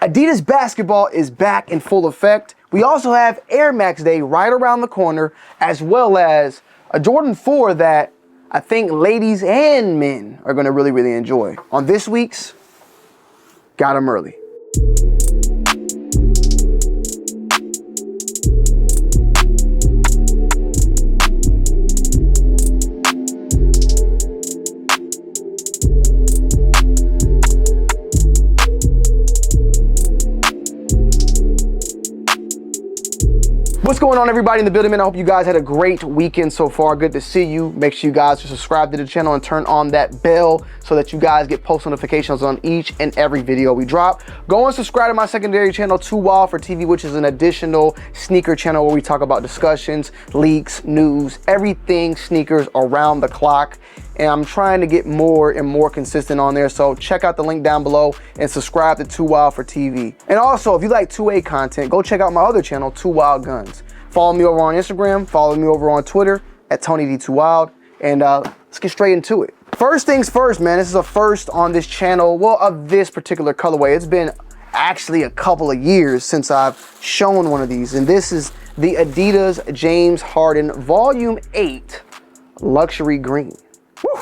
Adidas basketball is back in full effect. We also have Air Max Day right around the corner, as well as a Jordan 4 that I think ladies and men are gonna really enjoy. On this week's Got 'em Early. What's going on, everybody in the building, man? I hope you guys had a great weekend so far. Good to see you. Make sure you guys are subscribed to the channel and turn on that bell so that you guys get post notifications on each and every video we drop. Go and subscribe to my secondary channel, Tonyd2wild for TV, which is an additional sneaker channel where we talk about discussions, leaks, news, everything sneakers around the clock. And I'm trying to get more and more consistent on there. So check out the link down below and subscribe to Tonyd2wild for TV. And also, if you like 2A content, go check out my other channel, 2Wild Guns. Follow me over on Instagram, follow me over on Twitter at Tonyd2wild, and let's get straight into it. First things first, man, this is a first on this channel, well, of this particular colorway. It's been actually a couple of years since I've shown one of these, and this is the Adidas James Harden Volume 8 Luxury Green. Whew.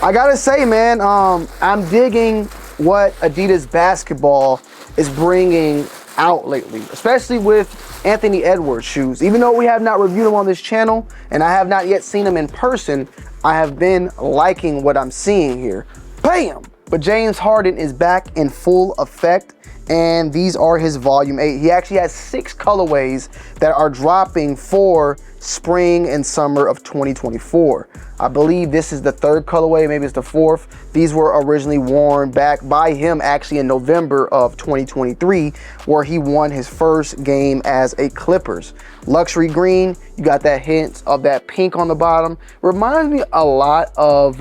I gotta say, man, I'm digging what Adidas basketball is bringing out lately, especially with Anthony Edwards shoes. Even though we have not reviewed them on this channel and I have not yet seen them in person, I have been liking what I'm seeing here. Bam! But James Harden is back in full effect, and these are his Volume 8. He actually has 6 colorways that are dropping for spring and summer of 2024. I believe this is the 3rd colorway, maybe it's the 4th. These were originally worn back by him actually in November of 2023, where he won his first game as a Clippers. Luxury green, you got that hint of that pink on the bottom. Reminds me a lot of,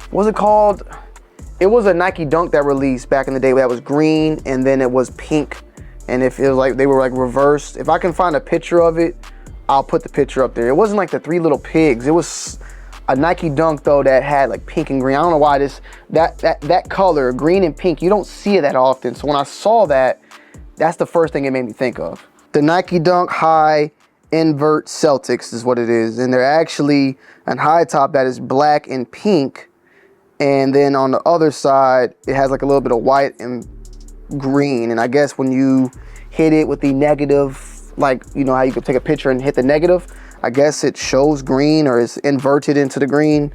what's it called? It was a Nike Dunk that released back in the day that was green and then it was pink. And if it was like, they were like reversed. If I can find a picture of it, I'll put the picture up there. It wasn't like the 3 Little Pigs. It was a Nike Dunk though that had like pink and green. I don't know why that color, green and pink, you don't see it that often. So when I saw that, that's the first thing it made me think of. The Nike Dunk High Invert Celtics is what it is. And they're actually a high top that is black and pink. And then on the other side, it has like a little bit of white and green. And I guess when you hit it with the negative, like, you know how you could take a picture and hit the negative, I guess it shows green or is inverted into the green.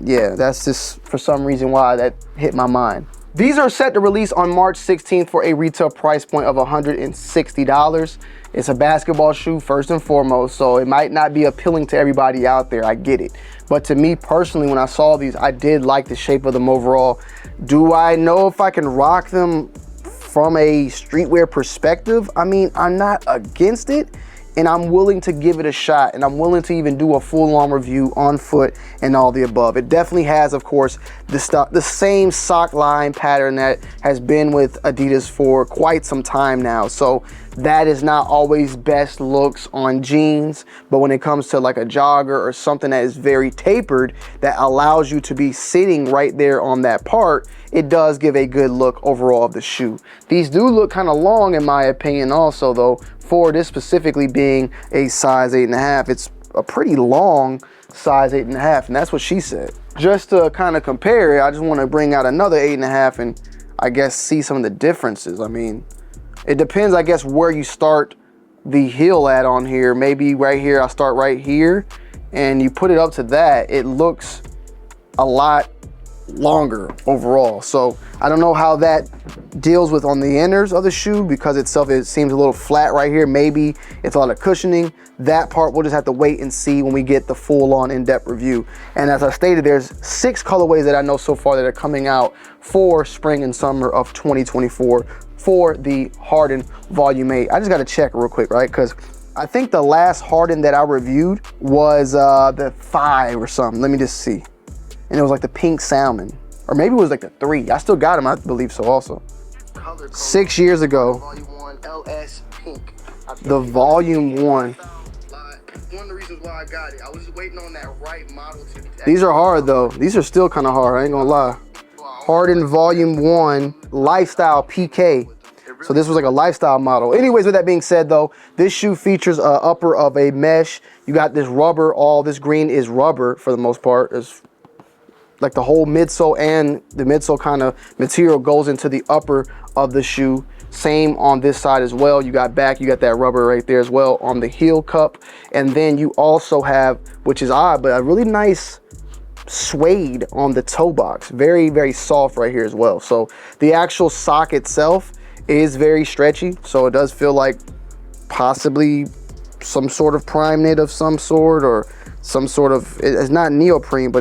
Yeah, that's just for some reason why that hit my mind. These are set to release on March 16th for a retail price point of $160. It's a basketball shoe first and foremost, so it might not be appealing to everybody out there, I get it. But to me personally, when I saw these, I did like the shape of them overall. Do I know if I can rock them from a streetwear perspective? I mean, I'm not against it, and I'm willing to give it a shot, and I'm willing to even do a full-on review on foot and all the above. It definitely has, of course, the same sock line pattern that has been with Adidas for quite some time now. So that is not always best looks on jeans, but when it comes to like a jogger or something that is very tapered that allows you to be sitting right there on that part, it does give a good look overall of the shoe. These do look kind of long in my opinion also though, for this specifically being a size 8.5. It's a pretty long size 8.5, and that's what she said. Just to kind of compare it, I just want to bring out another 8.5 and I guess see some of the differences. I mean, it depends, I guess, where you start the heel at on here. Maybe right here, I'll start right here, and you put it up to that, it looks a lot longer overall. So I don't know how that deals with on the inners of the shoe, because it seems a little flat right here. Maybe it's a lot of cushioning. That part we'll just have to wait and see when we get the full-on in-depth review. And as I stated, there's 6 colorways that I know so far that are coming out for spring and summer of 2024 for the Harden Volume 8. I just got to check real quick, right? Because I think the last Harden that I reviewed was the 5 or something. Let me just see. And it was like the pink salmon, or maybe it was like the 3. I still got them, I believe so also. 6 years ago. Volume 1 LS pink. The Volume 1. One of the reasons why I got it, I was just waiting on that right model to be. These are hard though. These are still kind of hard, I ain't gonna lie. Harden Volume 1 Lifestyle PK. So this was like a lifestyle model. Anyways, with that being said though, this shoe features a upper of a mesh. You got this rubber, all this green is rubber for the most part. It's like the whole midsole, and the midsole kind of material goes into the upper of the shoe. Same on this side as well. You got back, you got that rubber right there as well on the heel cup. And then you also have, which is odd, but a really nice suede on the toe box. Very, very soft right here as well. So the actual sock itself is very stretchy. So it does feel like possibly some sort of prime knit of some sort, or some sort of, it's not neoprene, but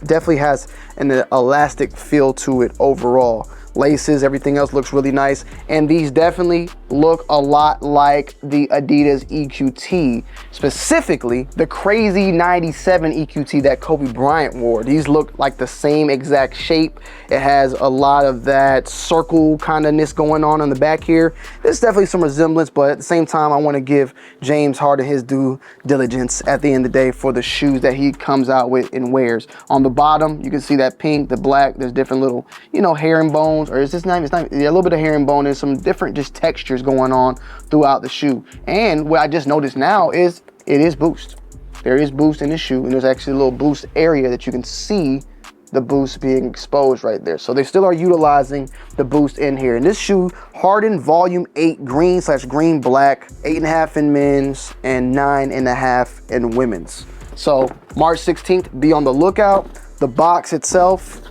definitely has an elastic feel to it overall. Laces, everything else looks really nice, and these definitely look a lot like the Adidas EQT, specifically the crazy 97 EQT that Kobe Bryant wore. These look like the same exact shape. It has a lot of that circle kind of-ness going on the back here. There's definitely some resemblance, but at the same time, I want to give James Harden his due diligence at the end of the day for the shoes that he comes out with and wears. On the bottom, you can see that pink, the black, there's different little, you know, herringbones, or is this not, it's not, yeah, a little bit of herringbone and some different just textures going on throughout the shoe. And what I just noticed now is it is boost. There is boost in the shoe, and there's actually a little boost area that you can see the boost being exposed right there. So they still are utilizing the boost in here. And this shoe, Harden Volume 8 green/green black, 8.5 in men's and 9.5 in women's. So March 16th, be on the lookout. The box itself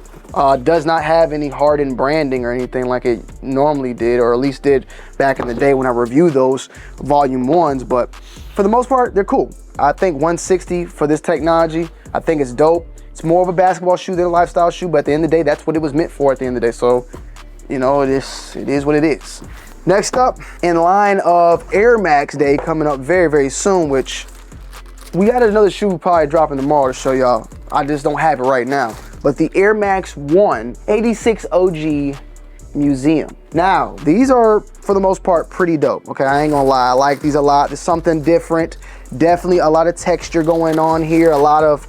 does not have any Harden branding or anything like it normally did, or at least did back in the day when I reviewed those volume 1s. But for the most part, they're cool. I think 160 for this technology, I think it's dope. It's more of a basketball shoe than a lifestyle shoe, but at the end of the day, that's what it was meant for at the end of the day. So, you know, it is what it is. Next up, in line of Air Max Day coming up very, very soon, which we got another shoe probably dropping tomorrow to show y'all. I just don't have it right now. But the Air Max 1 86 OG Museum. Now, these are, for the most part, pretty dope. Okay, I ain't gonna lie, I like these a lot. There's something different. Definitely a lot of texture going on here. A lot of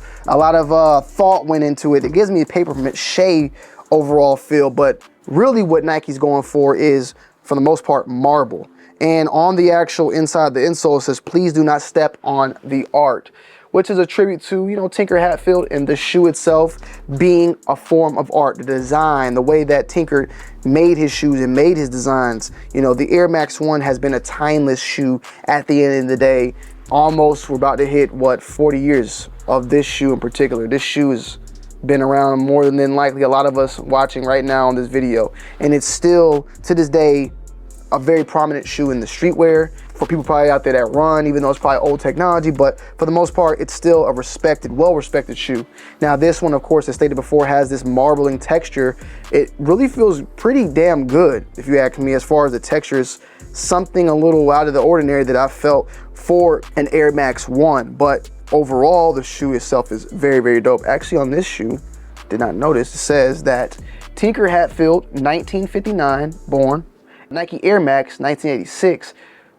thought went into it. It gives me a paper mache overall feel, but really what Nike's going for is, for the most part, marble. And on the actual inside, the insole, it says, "Please do not step on the art," which is a tribute to, you know, Tinker Hatfield and the shoe itself being a form of art. The design, the way that Tinker made his shoes and made his designs. You know, the Air Max 1 has been a timeless shoe at the end of the day. Almost, we're about to hit, what, 40 years of this shoe in particular. This shoe has been around more than likely a lot of us watching right now on this video. And it's still, to this day, a very prominent shoe in the streetwear for people probably out there that run, even though it's probably old technology, but for the most part, it's still a respected, well-respected shoe. Now, this one, of course, as stated before, has this marbling texture. It really feels pretty damn good, if you ask me, as far as the texture is something a little out of the ordinary that I felt for an Air Max 1, but overall, the shoe itself is very, very dope. Actually, on this shoe, did not notice, it says that Tinker Hatfield, 1959 born, Nike Air Max 1986,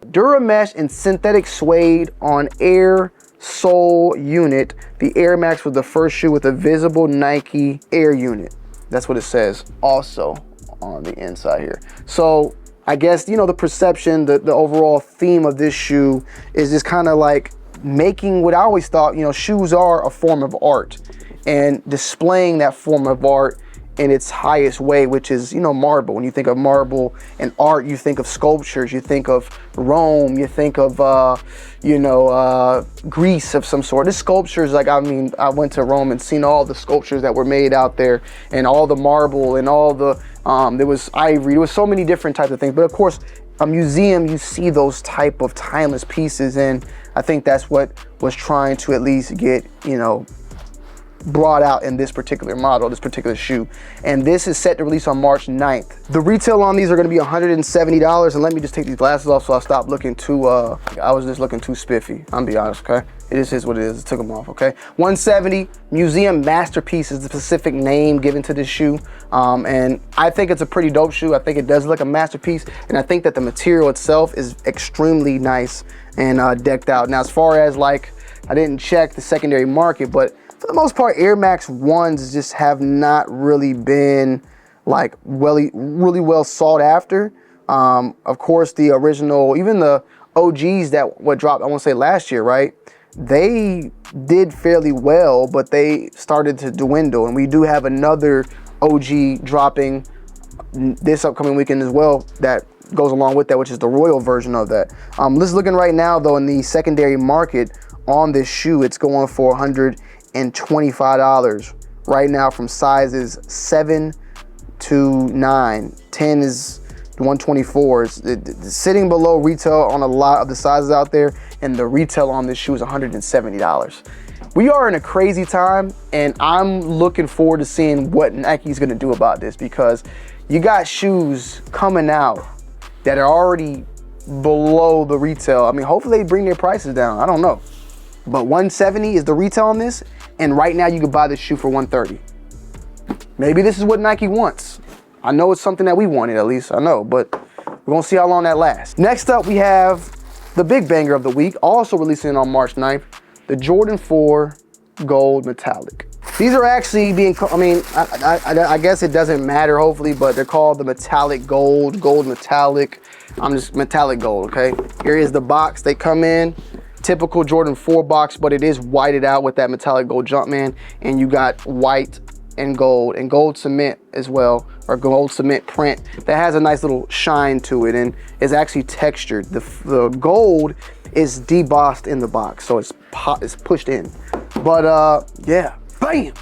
Duramesh and synthetic suede on Air sole unit. The Air Max was the first shoe with a visible Nike Air unit. That's what it says also on the inside here. So I guess, you know, the perception, the overall theme of this shoe is just kind of like making what I always thought, you know, shoes are a form of art, and displaying that form of art in its highest way, which is, you know, marble. When you think of marble and art, you think of sculptures, you think of Rome, you think of, Greece of some sort. This sculptures, like, I mean, I went to Rome and seen all the sculptures that were made out there, and all the marble and all the, there was ivory, there was so many different types of things. But of course, a museum, you see those type of timeless pieces, and I think that's what was trying to at least get, you know, brought out in this particular model, this particular shoe. And this is set to release on March 9th. The retail on these are gonna be $170. And let me just take these glasses off so I stop looking too, I was just looking too spiffy. I'm be honest, okay? It is what it is, I took them off, okay? 170, Museum Masterpiece is the specific name given to this shoe. And I think it's a pretty dope shoe. I think it does look a masterpiece. And I think that the material itself is extremely nice and decked out. Now, as far as like, I didn't check the secondary market, but for the most part, Air Max 1s just have not really been like really well sought after. Of course, the original, even the OGs that what dropped, I want to say last year, right? They did fairly well, but they started to dwindle. And we do have another OG dropping this upcoming weekend as well that goes along with that, which is the royal version of that. This is looking right now though in the secondary market on this shoe, it's going for $125 right now from sizes 7 to 9. 10 is 124. It's sitting below retail on a lot of the sizes out there, and the retail on this shoe is $170. We are in a crazy time, and I'm looking forward to seeing what Nike's gonna do about this, because you got shoes coming out that are already below the retail. I mean, hopefully they bring their prices down. I don't know. But 170 is the retail on this, and right now you can buy this shoe for 130. Maybe this is what Nike wants. I know it's something that we wanted, at least I know, but we're gonna see how long that lasts. Next up, we have the big banger of the week, also releasing on March 9th, the Jordan 4 Gold Metallic. These are actually being, I mean, I guess it doesn't matter, hopefully, but they're called the Metallic Gold, Gold Metallic. I'm just Metallic Gold, okay? Here is the box they come in. Typical Jordan 4 box, but it is whited out with that metallic gold Jumpman, and you got white and gold cement as well, or gold cement print that has a nice little shine to it and is actually textured. The gold is debossed in the box, so it's pushed in. But yeah, bam!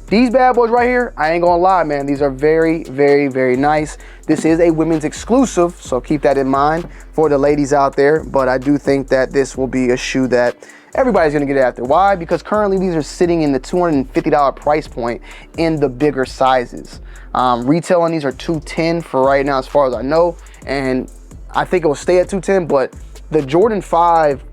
These bad boys right here, I ain't gonna lie, man, these are very, very, very nice. This is a women's exclusive, so keep that in mind for the ladies out there. But I do think that this will be a shoe that everybody's gonna get after. Why? Because currently these are sitting in the $250 price point in the bigger sizes. Retail on these are $210 for right now, as far as I know, and I think it will stay at $210. But the Jordan 5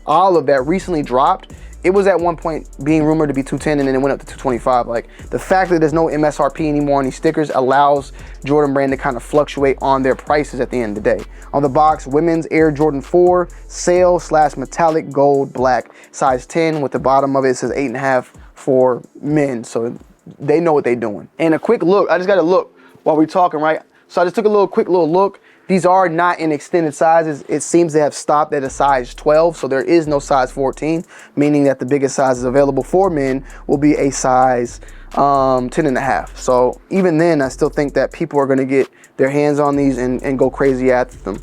Olive that recently dropped, it was at one point being rumored to be $210, and then it went up to $225. Like, the fact that there's no MSRP anymore on these stickers allows Jordan Brand to kind of fluctuate on their prices at the end of the day. On the box, women's Air Jordan 4 sail/metallic gold black, size 10. With the bottom of it, it says 8.5 for men, so they know what they're doing. And a quick look, I just got to look while we're talking, right? So I just took a quick little look. These are not in extended sizes. It seems they have stopped at a size 12, so there is no size 14, meaning that the biggest sizes available for men will be a size 10.5. So even then, I still think that people are gonna get their hands on these and go crazy at them.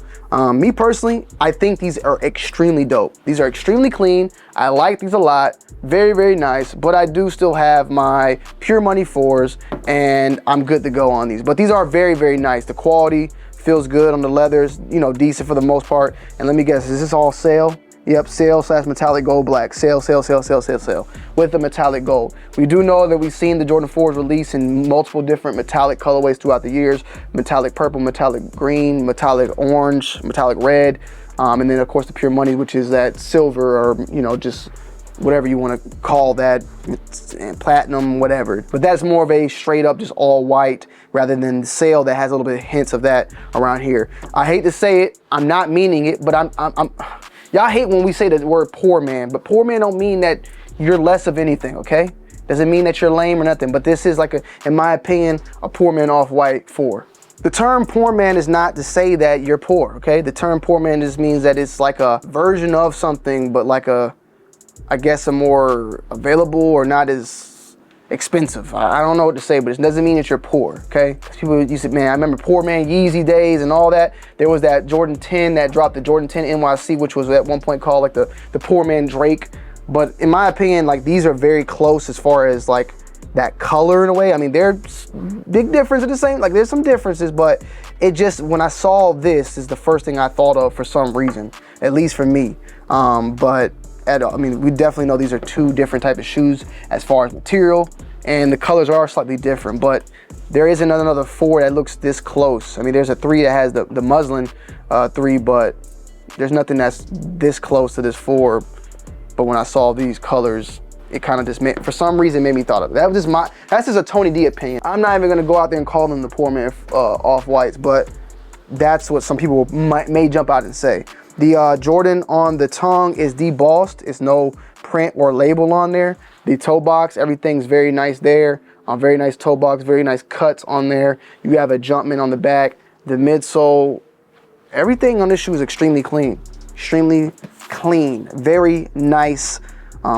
Me personally, I think these are extremely dope. These are extremely clean. I like these a lot. Very, very nice, but I do still have my Pure Money 4s, and I'm good to go on these. But these are very, very nice. The quality feels good on the leathers, you know, decent for the most part. And let me guess, is this all sail? Yep, sail/metallic gold black. Sail with the metallic gold. We do know that we've seen the Jordan 4s release in multiple different metallic colorways throughout the years. Metallic purple, metallic green, metallic orange, metallic red. And then of course the Pure Money, which is that silver, or, you know, just whatever you want to call that, platinum, whatever. But that's more of a straight up just all white, rather than the sail that has a little bit of hints of that around here. I hate to say it, I'm not meaning it, but y'all hate when we say the word poor man, but poor man don't mean that you're less of anything, okay? Doesn't mean that you're lame or nothing, but this is like in my opinion, a poor man off-white 4. The term poor man is not to say that you're poor, okay? The term poor man just means that it's like a version of something, but like I guess a more available or not as expensive. I don't know what to say, but it doesn't mean that you're poor, okay? People used to, man, I remember poor man Yeezy days and all that. There was that Jordan 10 that dropped, the Jordan 10 NYC, which was at one point called like the poor man Drake. But in my opinion, like, these are very close as far as like that color in a way. I mean, there's big difference in the same, like there's some differences, but it just, when I saw this, is the first thing I thought of for some reason, at least for me. But I mean, we definitely know these are two different types of shoes as far as material, and the colors are slightly different, but there isn't another 4 that looks this close. I mean, there's a 3 that has the muslin 3, but there's nothing that's this close to this 4. But when I saw these colors, it kind of just for some reason made me thought of it. That's just a Tony D opinion. I'm not even gonna go out there and call them the poor man off-whites, but that's what some people may jump out and say. The Jordan on the tongue is debossed. It's no print or label on there. The toe box, everything's very nice there. Very nice toe box, very nice cuts on there. You have a Jumpman on the back. The midsole everything on this shoe is extremely clean, very nice.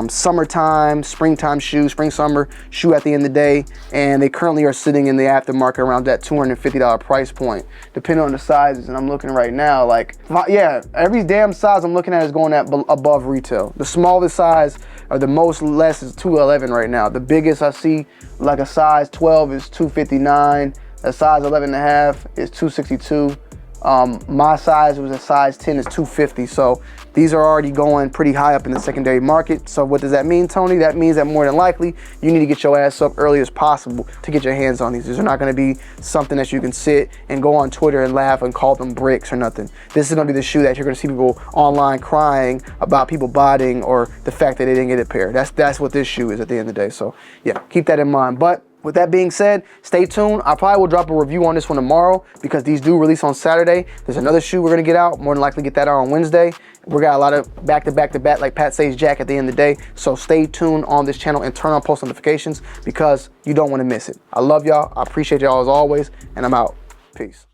Summertime, springtime shoe, spring summer shoe at the end of the day, and they currently are sitting in the aftermarket around that $250 price point, depending on the sizes. And I'm looking right now, like, yeah, every damn size I'm looking at is going at above retail. The smallest size or the most less is 211 right now. The biggest I see, like a size 12 is 259. A size 11.5 is 262. My size was a size 10 is 250. So these are already going pretty high up in the secondary market. So what does that mean, Tony? That means that more than likely you need to get your ass up early as possible to get your hands on these. These are not going to be something that you can sit and go on Twitter and laugh and call them bricks or nothing. This is going to be the shoe that you're going to see people online crying about people buying or the fact that they didn't get a pair. That's what this shoe is at the end of the day. So yeah, keep that in mind. But with that being said, stay tuned. I probably will drop a review on this one tomorrow because these do release on Saturday. There's another shoe we're gonna get out, more than likely get that out on Wednesday. We got a lot of back-to-back, like Pat says, Jack at the end of the day. So stay tuned on this channel and turn on post notifications because you don't wanna miss it. I love y'all, I appreciate y'all as always, and I'm out. Peace.